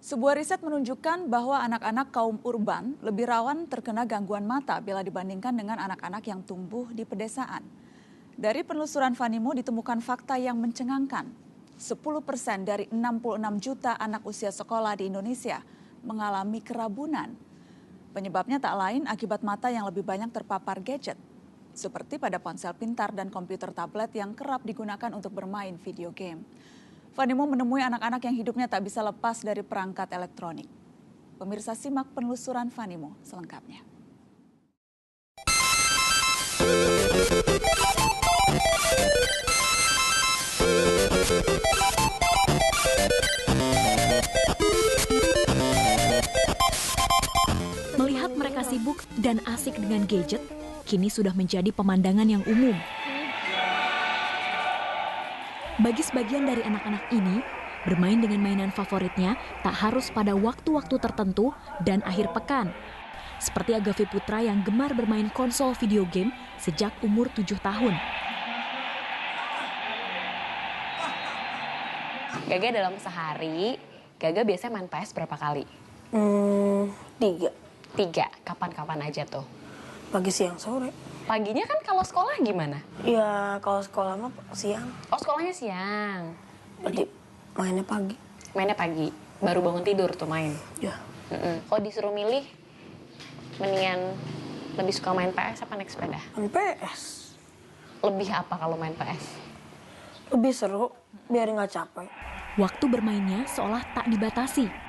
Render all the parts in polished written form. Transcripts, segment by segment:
Sebuah riset menunjukkan bahwa anak-anak kaum urban lebih rawan terkena gangguan mata bila dibandingkan dengan anak-anak yang tumbuh di pedesaan. Dari penelusuran Fanimo ditemukan fakta yang mencengangkan. 10% dari 66 juta anak usia sekolah di Indonesia mengalami kerabunan. Penyebabnya tak lain akibat mata yang lebih banyak terpapar gadget. Seperti pada ponsel pintar dan komputer tablet yang kerap digunakan untuk bermain video game. Fanimo menemui anak-anak yang hidupnya tak bisa lepas dari perangkat elektronik. Pemirsa simak penelusuran Fanimo selengkapnya. Melihat mereka sibuk dan asik dengan gadget, kini sudah menjadi pemandangan yang umum. Bagi sebagian dari anak-anak ini, bermain dengan mainan favoritnya tak harus pada waktu-waktu tertentu dan akhir pekan. Seperti Agavi Putra yang gemar bermain konsol video game sejak umur 7 tahun. Gaga dalam sehari, Gaga biasanya main PS berapa kali? 3. 3, kapan-kapan aja tuh? Pagi, siang, sore. Paginya kan kalau sekolah gimana? Ya kalau sekolah mah siang. Oh, sekolahnya siang. Jadi mainnya pagi. Mainnya pagi, baru bangun tidur tuh main? Ya. Kalau disuruh milih, mendingan lebih suka main PS apa naik sepeda? Main PS. Lebih apa kalau main PS? Lebih seru, biar nggak capek. Waktu bermainnya seolah tak dibatasi.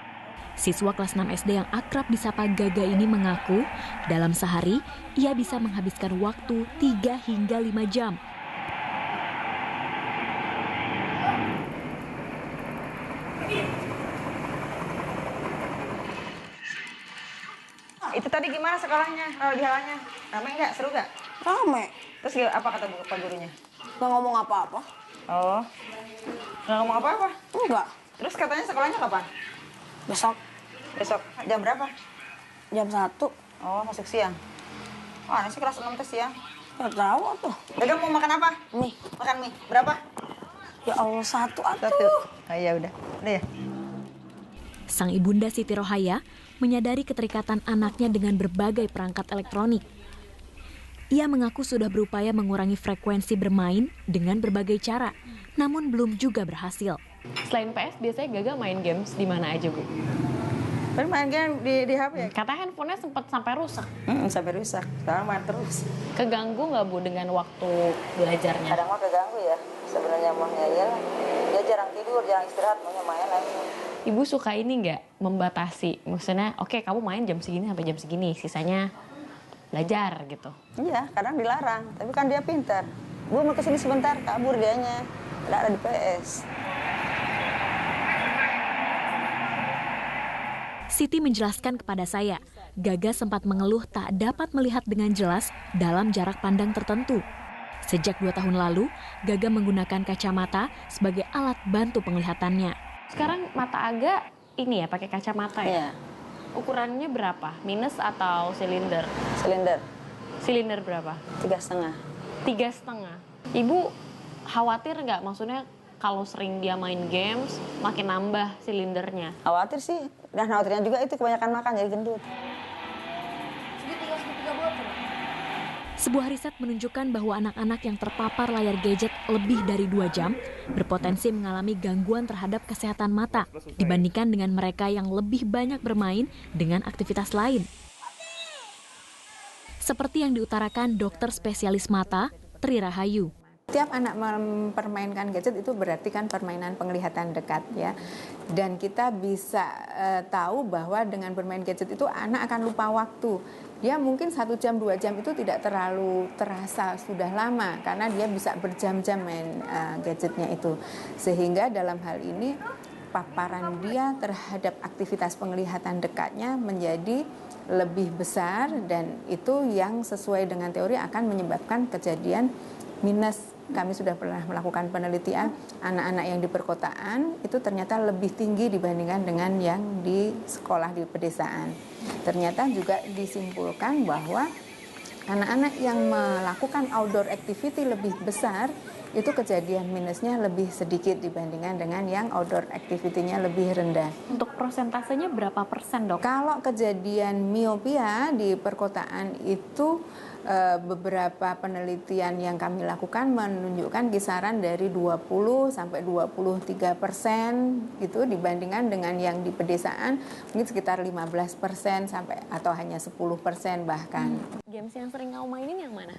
Siswa kelas 6 SD yang akrab disapa Gaga ini mengaku, dalam sehari ia bisa menghabiskan waktu 3 hingga 5 jam. Itu tadi gimana sekolahnya, di halanya? Ramai nggak? Seru nggak? Rame. Terus apa kata Pak gurunya? Nggak ngomong apa-apa. Oh, nggak ngomong apa-apa? Enggak. Terus katanya sekolahnya kapan? Besok Besok. Jam berapa? jam 1. Oh, masuk siang. Wah, ini sih kelas 6 tes siang. Nggak tahu tuh. Gaga mau makan apa? Mie. Makan mie. Berapa? Ya Allah, 1 atuh. 1. Oh iya udah. Udah ya? Sang ibunda Siti Rohaya menyadari keterikatan anaknya dengan berbagai perangkat elektronik. Ia mengaku sudah berupaya mengurangi frekuensi bermain dengan berbagai cara, namun belum juga berhasil. Selain PS, biasanya Gaga main games di mana aja, Bu? Baru main game di HP ya? Katanya handphonenya sempat sampai rusak. Sampai rusak. Sekarang main terus. Keganggu nggak, Bu, dengan waktu belajarnya? Kadang mah keganggu ya. Sebenarnya maunya ya. Dia jarang tidur, jarang istirahat, maunya main lagi. Ibu suka ini nggak membatasi? Maksudnya, oke, kamu main jam segini sampai jam segini, sisanya belajar gitu. Iya, kadang dilarang. Tapi kan dia pintar. Bu mau kesini sebentar, kabur dianya. Ada di PS. Siti menjelaskan kepada saya, Gaga sempat mengeluh tak dapat melihat dengan jelas dalam jarak pandang tertentu. Sejak 2 tahun lalu, Gaga menggunakan kacamata sebagai alat bantu penglihatannya. Sekarang mata Aga ini ya, pakai kacamata ya? Iya. Ukurannya berapa? Minus atau silinder? Silinder. Silinder berapa? 3,5. 3,5. Ibu khawatir nggak? Maksudnya kalau sering dia main games, makin nambah silindernya. Khawatir sih. Dan khawatirnya juga itu kebanyakan makan jadi gendut. Sebuah riset menunjukkan bahwa anak-anak yang terpapar layar gadget lebih dari 2 jam berpotensi mengalami gangguan terhadap kesehatan mata dibandingkan dengan mereka yang lebih banyak bermain dengan aktivitas lain. Seperti yang diutarakan dokter spesialis mata, Tri Rahayu. Setiap anak mempermainkan gadget itu berarti kan permainan penglihatan dekat ya. Dan kita bisa tahu bahwa dengan bermain gadget itu anak akan lupa waktu. Dia mungkin 1 jam, 2 jam itu tidak terlalu terasa sudah lama karena dia bisa berjam-jam main gadgetnya itu. Sehingga dalam hal ini paparan dia terhadap aktivitas penglihatan dekatnya menjadi lebih besar dan itu yang sesuai dengan teori akan menyebabkan kejadian minus. Kami sudah pernah melakukan penelitian anak-anak yang di perkotaan itu ternyata lebih tinggi dibandingkan dengan yang di sekolah di pedesaan. Ternyata juga disimpulkan bahwa anak-anak yang melakukan outdoor activity lebih besar itu kejadian minusnya lebih sedikit dibandingkan dengan yang outdoor activity-nya lebih rendah. Untuk persentasenya berapa persen, Dok? Kalau kejadian miopia di perkotaan itu beberapa penelitian yang kami lakukan menunjukkan kisaran dari 20 sampai 23% gitu dibandingkan dengan yang di pedesaan mungkin sekitar 15% sampai atau hanya 10% bahkan. Games yang sering kamu mainin yang mana?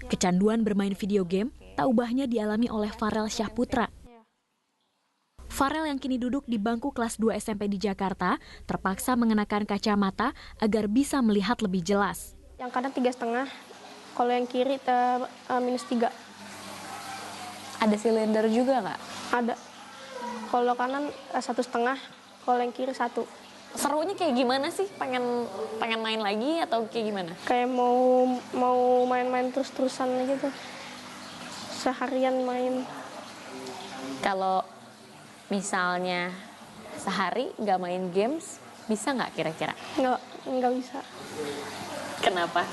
Kecanduan bermain video game tak ubahnya dialami oleh Farel Syahputra. Farel yang kini duduk di bangku kelas 2 SMP di Jakarta terpaksa mengenakan kacamata agar bisa melihat lebih jelas. Yang kanan 3,5, kalau yang kiri -3. Ada silinder juga nggak? Ada. Kalau kanan 1,5, kalau yang kiri 1. Serunya kayak gimana sih? Pengen main lagi atau kayak gimana? Kayak mau main-main terus-terusan gitu. Seharian main. Kalau misalnya sehari nggak main games, bisa nggak kira-kira? Nggak bisa. Kenapa?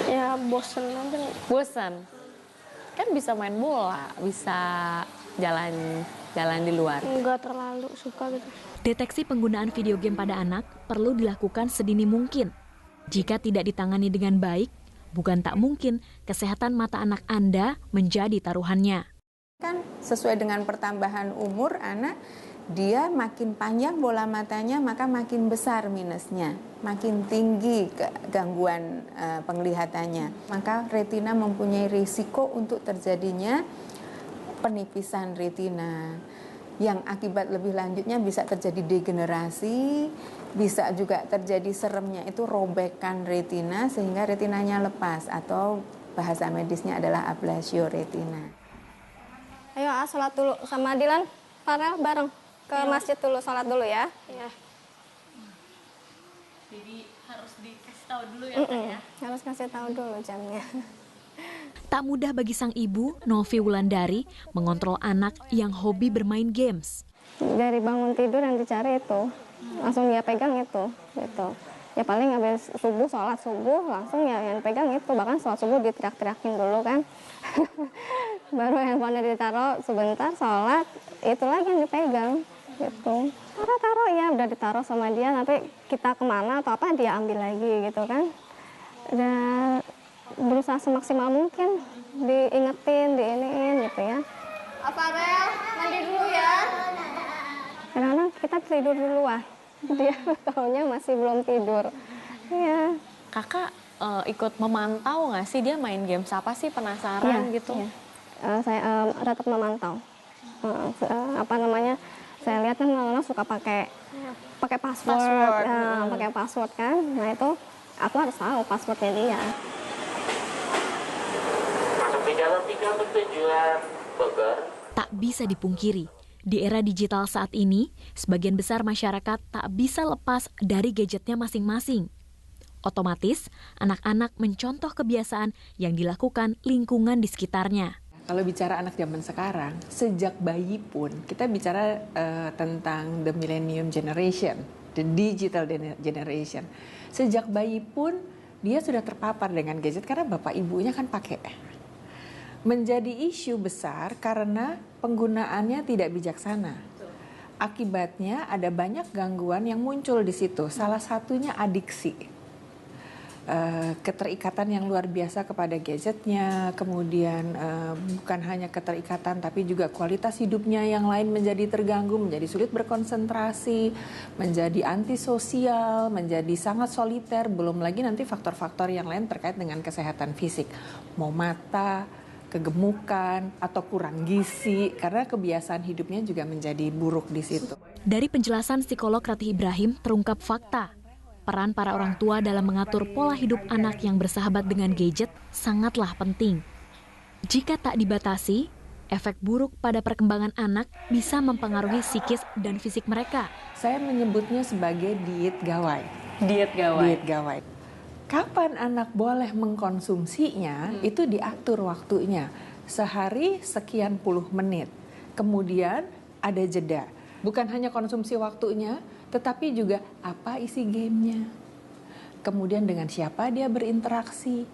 Ya bosen aja. Bosan? Kan bisa main bola, bisa jalan di luar. Nggak terlalu suka gitu. Deteksi penggunaan video game pada anak perlu dilakukan sedini mungkin. Jika tidak ditangani dengan baik, bukan tak mungkin kesehatan mata anak Anda menjadi taruhannya. Kan sesuai dengan pertambahan umur anak, dia makin panjang bola matanya maka makin besar minusnya, makin tinggi gangguan penglihatannya. Maka retina mempunyai risiko untuk terjadinya penipisan retina. Yang akibat lebih lanjutnya bisa terjadi degenerasi, bisa juga terjadi seremnya itu robekan retina sehingga retinanya lepas atau bahasa medisnya adalah ablasio retina. Ayo sholat dulu sama Dilan, Farel bareng ke masjid dulu, sholat dulu ya. Ya. Jadi harus dikasih tahu dulu ya, ya? Harus kasih tahu dulu jamnya. Tak mudah bagi sang ibu, Novi Wulandari, mengontrol anak yang hobi bermain games. Dari bangun tidur yang dicari itu, langsung dia pegang itu, gitu. Ya paling habis subuh, sholat subuh, langsung ya yang pegang itu. Bahkan sholat subuh diteriak-teriakin dulu kan. Baru handphonenya ditaruh sebentar, sholat, itu lagi yang dipegang, gitu. Taruh ya, udah ditaruh sama dia, nanti kita kemana atau apa dia ambil lagi gitu kan. Dan berusaha semaksimal mungkin diingetin, diiniin gitu ya. Farel, mandi dulu ya. Kadang-kadang kita tidur duluan, dia taunya masih belum tidur. Iya. Kakak ikut memantau nggak sih dia main games apa sih, penasaran gitu? Iya. Saya tetap memantau. Saya lihat kan anak-anak suka pakai password. Pakai password kan. Nah itu aku harus tahu passwordnya dia. Tak bisa dipungkiri, di era digital saat ini, sebagian besar masyarakat tak bisa lepas dari gadgetnya masing-masing. Otomatis, anak-anak mencontoh kebiasaan yang dilakukan lingkungan di sekitarnya. Kalau bicara anak zaman sekarang, sejak bayi pun kita bicara tentang the millennium generation, the digital generation. Sejak bayi pun dia sudah terpapar dengan gadget karena bapak ibunya kan pakai. Menjadi isu besar karena penggunaannya tidak bijaksana. Akibatnya ada banyak gangguan yang muncul di situ. Salah satunya adiksi. Keterikatan yang luar biasa kepada gadgetnya, kemudian bukan hanya keterikatan tapi juga kualitas hidupnya yang lain menjadi terganggu, menjadi sulit berkonsentrasi, menjadi antisosial, menjadi sangat soliter, belum lagi nanti faktor-faktor yang lain terkait dengan kesehatan fisik, mau mata, kegemukan, atau kurang gizi, karena kebiasaan hidupnya juga menjadi buruk di situ. Dari penjelasan psikolog Ratih Ibrahim terungkap fakta. Peran para orang tua dalam mengatur pola hidup anak yang bersahabat dengan gadget sangatlah penting. Jika tak dibatasi, efek buruk pada perkembangan anak bisa mempengaruhi psikis dan fisik mereka. Saya menyebutnya sebagai diet gawai. Diet gawai. Diet gawai. Kapan anak boleh mengkonsumsinya, itu diatur waktunya. Sehari sekian puluh menit. Kemudian ada jeda. Bukan hanya konsumsi waktunya, tetapi juga apa isi gamenya, kemudian dengan siapa dia berinteraksi,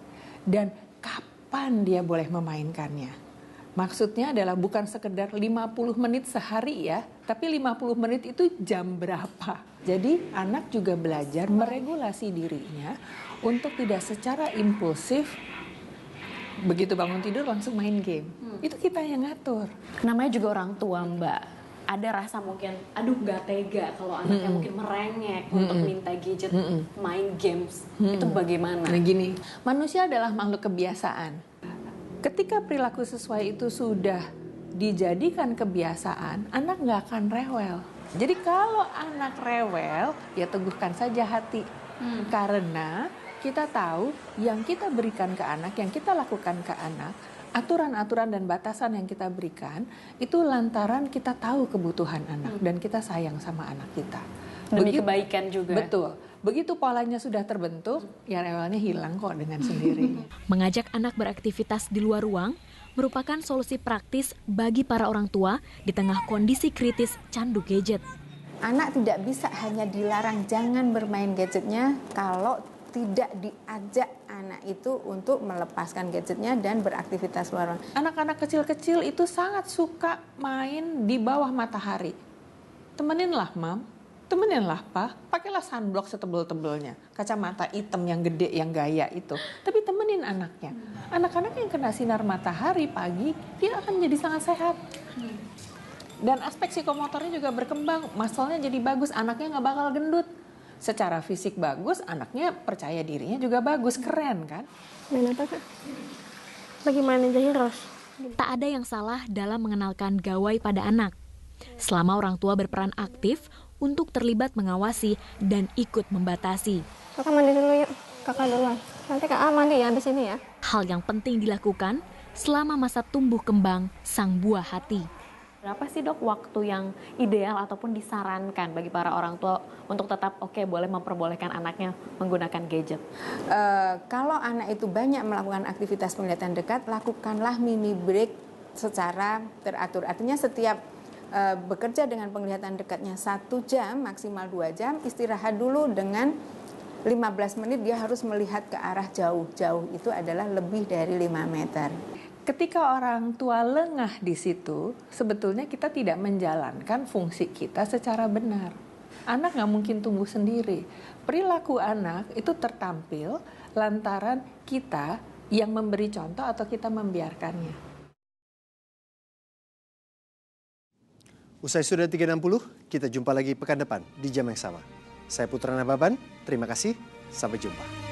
dan kapan dia boleh memainkannya. Maksudnya adalah bukan sekedar 50 menit sehari ya, tapi 50 menit itu jam berapa. Jadi anak juga belajar meregulasi dirinya untuk tidak secara impulsif begitu bangun tidur langsung main game. Itu kita yang ngatur. Namanya juga orang tua, Mbak. Ada rasa mungkin, aduh gak tega kalau anaknya mungkin merengek untuk minta gadget, main games. Itu bagaimana? Nah gini, manusia adalah makhluk kebiasaan. Ketika perilaku sesuai itu sudah dijadikan kebiasaan, anak nggak akan rewel. Jadi kalau anak rewel, ya teguhkan saja hati. Karena kita tahu yang kita berikan ke anak, yang kita lakukan ke anak, aturan-aturan dan batasan yang kita berikan, itu lantaran kita tahu kebutuhan anak dan kita sayang sama anak kita. Demi kebaikan juga. Betul. Begitu polanya sudah terbentuk, ya rewelnya hilang kok dengan sendirinya. Mengajak anak beraktivitas di luar ruang merupakan solusi praktis bagi para orang tua di tengah kondisi kritis candu gadget. Anak tidak bisa hanya dilarang jangan bermain gadgetnya kalau tidak diajak anak itu untuk melepaskan gadgetnya dan beraktivitas luar ruang. Anak-anak kecil-kecil itu sangat suka main di bawah matahari. Temeninlah mam, temeninlah pa, pakailah sunblock setebel-tebelnya, kacamata hitam yang gede, yang gaya itu. Tapi temenin anaknya. Anak-anak yang kena sinar matahari pagi, dia akan jadi sangat sehat. Dan aspek psikomotornya juga berkembang, muscle-nya jadi bagus, anaknya nggak bakal gendut. Secara fisik bagus, anaknya percaya dirinya juga bagus, keren kan? Main apa, Kak? Lagi main Ninja Heroes. Tak ada yang salah dalam mengenalkan gawai pada anak, selama orang tua berperan aktif untuk terlibat mengawasi dan ikut membatasi. Kakak mandi dulu yuk, kakak duluan. Nanti kakak mandi ya abis ini ya. Hal yang penting dilakukan selama masa tumbuh kembang sang buah hati. Berapa sih dok waktu yang ideal ataupun disarankan bagi para orang tua untuk tetap boleh memperbolehkan anaknya menggunakan gadget? Kalau anak itu banyak melakukan aktivitas penglihatan dekat, lakukanlah mini break secara teratur. Artinya setiap bekerja dengan penglihatan dekatnya 1 jam, maksimal 2 jam, istirahat dulu dengan 15 menit dia harus melihat ke arah jauh. Jauh itu adalah lebih dari 5 meter. Ketika orang tua lengah di situ, sebetulnya kita tidak menjalankan fungsi kita secara benar. Anak nggak mungkin tumbuh sendiri. Perilaku anak itu tertampil lantaran kita yang memberi contoh atau kita membiarkannya. Usai sudah 360, kita jumpa lagi pekan depan di jam yang sama. Saya Putra Nababan, terima kasih, sampai jumpa.